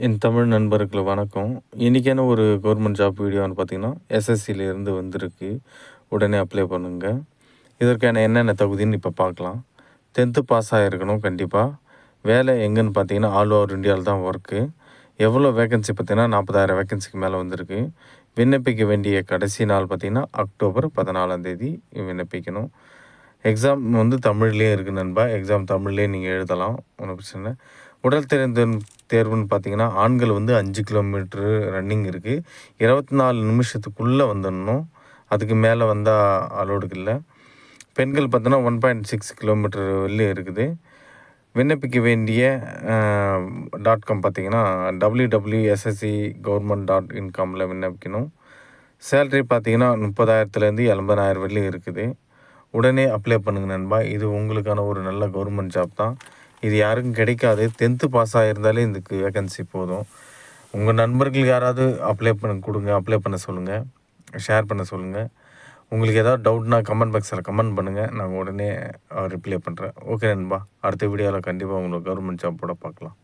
என் தமிழ் நண்பர்களுக்கு வணக்கம். இன்றைக்கான ஒரு கவர்மெண்ட் ஜாப் வீடியோன்னு பார்த்தீங்கன்னா, எஸ்எஸ்சிலேருந்து வந்திருக்கு. உடனே அப்ளை பண்ணுங்க. இதற்கான என்னென்ன தகுதின்னு இப்போ பார்க்கலாம். 10th பாஸ் ஆகிருக்கணும் கண்டிப்பாக. வேலை எங்கேன்னு பார்த்தீங்கன்னா, ஆல் ஓவர் இந்தியாவில் தான் ஒர்க்கு. எவ்வளோ வேக்கன்சி பார்த்தீங்கன்னா, 40,000 வேக்கன்சிக்கு மேலே வந்திருக்கு. விண்ணப்பிக்க வேண்டிய கடைசி நாள் பார்த்தீங்கன்னா, அக்டோபர் 14 விண்ணப்பிக்கணும். எக்ஸாம் வந்து தமிழ்லேயே இருக்குது நண்பா. எக்ஸாம் தமிழ்லேயே நீங்கள் எழுதலாம், ஒன்றும் பிரச்சனை இல்லை. உடல் தேர்வுன்னு பார்த்தீங்கன்னா, ஆண்கள் வந்து 5 கிலோமீட்ரு ரன்னிங் இருக்குது. 24 நிமிஷத்துக்குள்ளே வந்துடணும். அதுக்கு மேலே வந்தால் அலோடுக்கு இல்லை. பெண்கள் பார்த்தோன்னா 1.6 கிலோமீட்டர் வெளியே இருக்குது. விண்ணப்பிக்க வேண்டிய .com பார்த்தீங்கன்னா www.sscgovernment.incomல விண்ணப்பிக்கணும். சேலரி பார்த்தீங்கன்னா 30,000லேருந்து 80,000 வரையிலும் இருக்குது. உடனே அப்ளை பண்ணுங்க நண்பா. இது உங்களுக்கான ஒரு நல்ல கவர்மெண்ட் ஜாப் தான். இது யாருக்கும் கிடைக்காது. 10th பாஸ் ஆகியிருந்தாலே இதுக்கு வேக்கன்சி போதும். உங்கள் நண்பர்கள் யாராவது அப்ளை பண்ண சொல்லுங்கள், ஷேர் பண்ண சொல்லுங்கள். உங்களுக்கு ஏதாவது டவுட்னா கமெண்ட் பாக்ஸில் கமெண்ட் பண்ணுங்கள். நான் உடனே ரிப்ளை பண்ணுறேன். ஓகே நண்பா, அடுத்த வீடியோவில் கண்டிப்பாக உங்களுக்கு கவர்மெண்ட் ஜாப்போட பார்க்கலாம்.